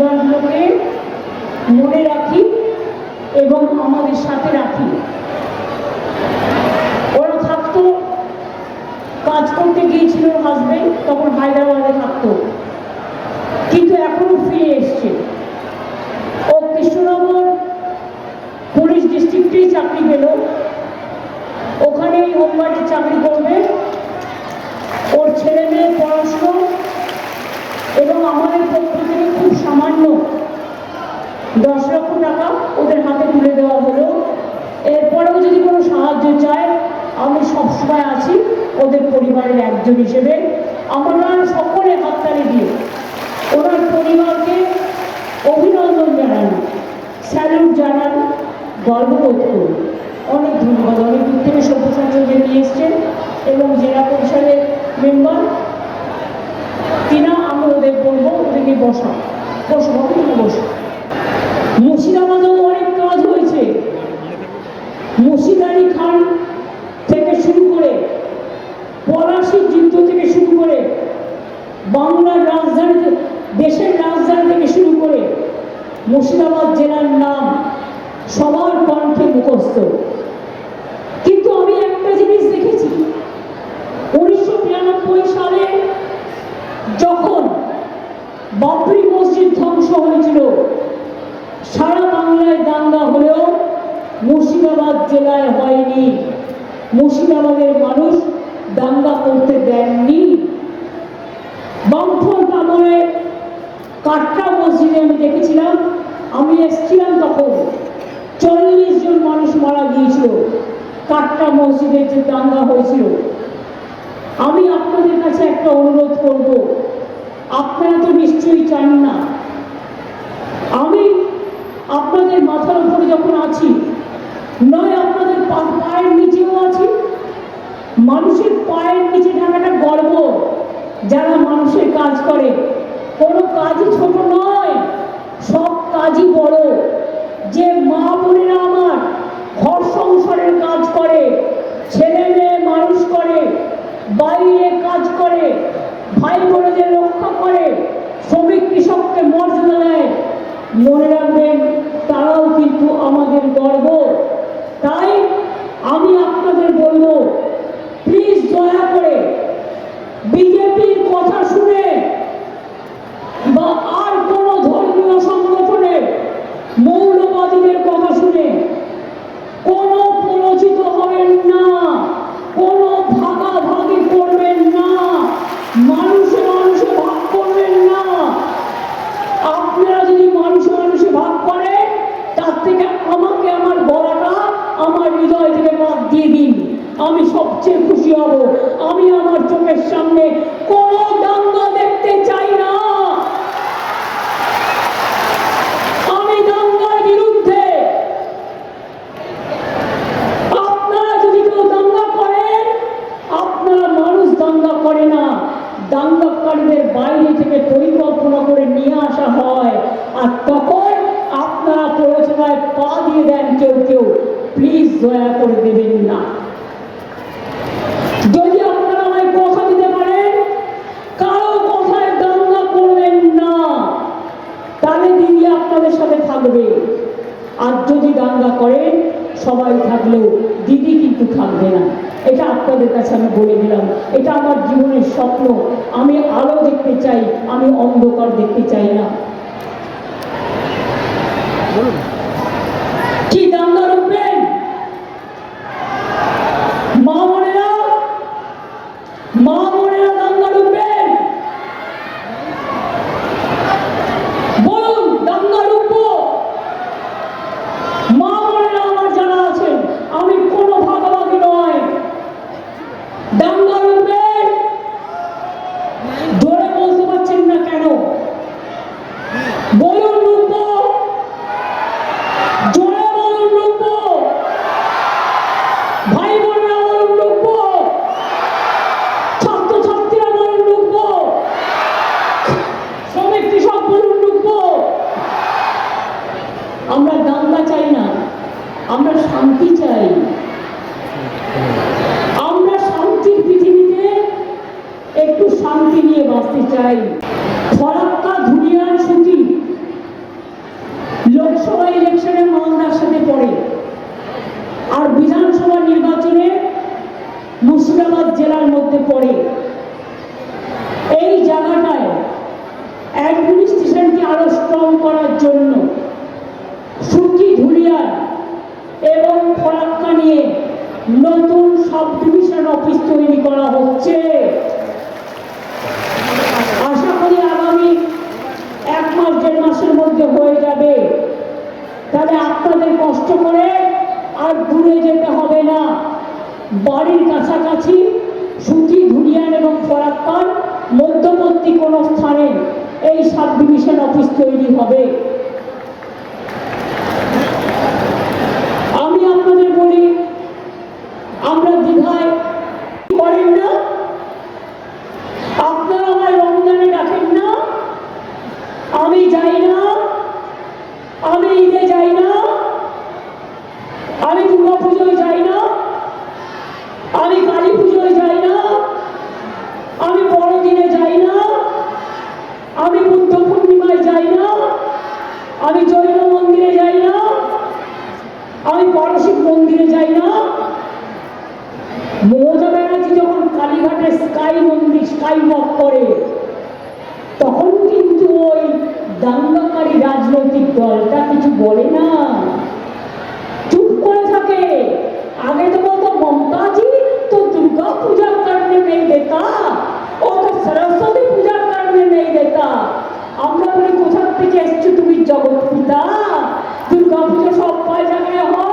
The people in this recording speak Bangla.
পরিবারগুলোকে মনে রাখি এবং আমাদের সাথে রাখি। ওরা থাকতো, কাজ করতে গিয়েছিল হাজবেন্ড, তখন হায়দ্রাবাদে থাকতো, কিন্তু এখনো ফিরে এসছে। ও কৃষ্ণনগর পুলিশ ডিস্ট্রিক্টেই চাকরি পেল, ওখানেই হোমগার্ডের চাকরি করবে। ওর ছেলে মেয়ে পড়াশুনো এবং আমাদের পক্ষ থেকে খুব সামান্য 10 লক্ষ টাকা ওদের হাতে তুলে দেওয়া হলো। এরপরেও যদি কোনো সাহায্য চায় আমি সবসময় আছি ওদের পরিবারের একজন হিসেবে। আমরা সকলে হাততালি দিয়ে ওনার পরিবারকে অভিনন্দন জানান, স্যালুট জানান, গর্ববোধ করুন। অনেক ধন্যবাদ। অনেক দূর থেকে সভ্য সমাজে নিয়ে এসছেন এবং জেলা পরিষদের মেম্বার তিনা, আমি ওদের বলবো ওদেরকে বসা বসো বসো। মুর্শিদাবাদেও অনেক কাজ হয়েছে। মুর্শিদাবাদী খান থেকে শুরু করে, পলাশির যুদ্ধ থেকে শুরু করে, বাংলার রাজধানী, দেশের রাজধানী থেকে শুরু করে মুর্শিদাবাদ জেলার নাম সবার কণ্ঠে মুখস্থ। কিন্তু আমি একটা জিনিস দেখেছি, 1993 সালে যখন বাবরি মসজিদ ধ্বংস হয়েছিল, সারা বাংলায় দাঙ্গা হলেও মুর্শিদাবাদ জেলায় হয়নি। মুর্শিদাবাদের মানুষ দাঙ্গা করতে দেননি। বামফ্রন্ট আমলে কাটরা মসজিদে আমি দেখেছিলাম, আমি এসেছিলাম তখন 40 জন মানুষ মারা গিয়েছিল কাটরা মসজিদে যে দাঙ্গা হয়েছিল। আমি আপনাদের কাছে একটা অনুরোধ করব, আপনারা তো নিশ্চয়ই চান না আমি আপনাদের মাথার উপরে যখন আছি, নয় আপনাদের পায়ের নিচেও আছি। মানুষের পায়ের নিচে থাকাটা গর্ব। যারা মানুষের কাজ করে, কোনো কাজই ছোট নয়, সব কাজই বড়। যে মা বোনেরা আমার ঘর সংসারের কাজ করে, ছেলে মেয়ে মানুষ করে, বাইরে কাজ করে, ভাই বোনদের রক্ষা করে, শ্রমিক কৃষককে মর্যাদা দেয়, মনে রাখবেন তারাও কিন্তু আমাদের গর্ব। তাই আমি আপনাদের বলবো, প্লিজ দয়া করে বিজেপির কথা শুনে বা আর কোন ধর্মীয় সংগঠনের মৌলবাদীদের কথা শুনে কোনো প্ররোচিত হবেন না, কোনো ভাগাভাগি করবেন না, মানুষে মানুষে ভাগ করবেন না। আপনারা যদি মানুষে মানুষে ভাগ করেন, তার থেকে আমাকে আমার গলাটা আমার হৃদয় থেকে বাদ দিয়ে দিন, আমি সবচেয়ে খুশি হব। আমি আমার চোখের সামনে কোনো দাঙ্গা দেখতে চাই না। আমি দাঙ্গার বিরুদ্ধে। আপনারা যদি কেউ দাঙ্গা করেন, আপনারা মানুষ দাঙ্গা করে না, দাঙ্গাকারীদের বাইরে থেকে পরিকল্পনা করে নিয়ে আসা হয়, আর তখন আপনারা প্ররোচনায় পা দিয়ে দেন কেউ কেউ। প্লিজ দয়া করে দেবেন না। যদি আপনারা আমায় কথা দিতে পারেন কারো কথায় দাঙ্গা করবেন না, তাহলে দিদি আপনাদের সাথে থাকবে। আর যদি দাঙ্গা করেন, সবাই থাকলেও দিদি কিন্তু থাকবে না। এটা আপনাদের কাছে আমি বলে দিলাম। এটা আমার জীবনের স্বপ্ন। আমি আলো দেখতে চাই, আমি অন্ধকার দেখতে চাই না। কি দাঙ্গা রুখবেন? মা বোনেরা দাঙ্গা রুখবেন? বলুন, দাঙ্গা রুখবো? মা বোনেরা আমার যারা আছেন, আমি কোনো ভাগাভাগি নয়, দাঙ্গা রুখবেন? জোরে বলতে পারছেন না কেন? বলুন রুখবো, জোরে বলুন রুখবো। ভাই বোনেরা বলুন রুখবো, ছাত্রছাত্রীরা বলুন রুখবো, শ্রমিক কৃষক বলুন রুখবো। আমরা দাঙ্গা চাই না, আমরা শান্তি চাই। আমরা শান্তির পৃথিবীতে একটু শান্তি নিয়ে বাঁচতে চাই। ফরাক্কা ধুলিয়ান সুতি অ্যাডমিনিস্ট্রেশনকে আরো স্ট্রং করার জন্য সুতি ধুলিয়ান এবং ফরাক্কা নিয়ে নতুন সাব ডিভিশন অফিস তৈরি করা হচ্ছে। আশা করি আগামী 1 মাস 1.5 মাসের মধ্যে হয়ে যাবে। তাহলে আপনাদের কষ্ট করে আর দূরে যেতে হবে না, বাড়ির কাছাকাছি সুতি ধুলিয়ান এবং ফরাক্কার মধ্যবর্তী কোনো স্থানে এই সাব ডিভিশন অফিস তৈরি হবে। আমি আপনাদের বলি, আমরা দ্বিধায় করেন না, আপনারা আমায় রমজানে ডাকেন না, আমি যাই না, আমি ঈদে যাই না, আমি দুর্গা পুজোয় যাই না, আমি কালী পুজোয় যাই না, আমি বড়দিনে যাই না, আমি বুদ্ধ পূর্ণিমায় যাই না, আমি জৈন মন্দিরে যাই না, আমি পারসিক মন্দিরে যাই না। মমতা ব্যানার্জি যখন কালীঘাটে স্কাই মন্দির স্কাই ওয়াক করে, তখন কিন্তু ওই দাঙ্গাকারী রাজনৈতিক দলটা কিছু বলে না, চুপ করে থাকে। আগে তো বলতো ममता जी तो दुर्गा पूजा करने नहीं देता, और तो सरस्वती पूजा करने नहीं देता। আমরা বলি কোথা থেকে এসছো তুমি জগৎ পিতা, দুর্গা পুজো সব জায়গায় হয়,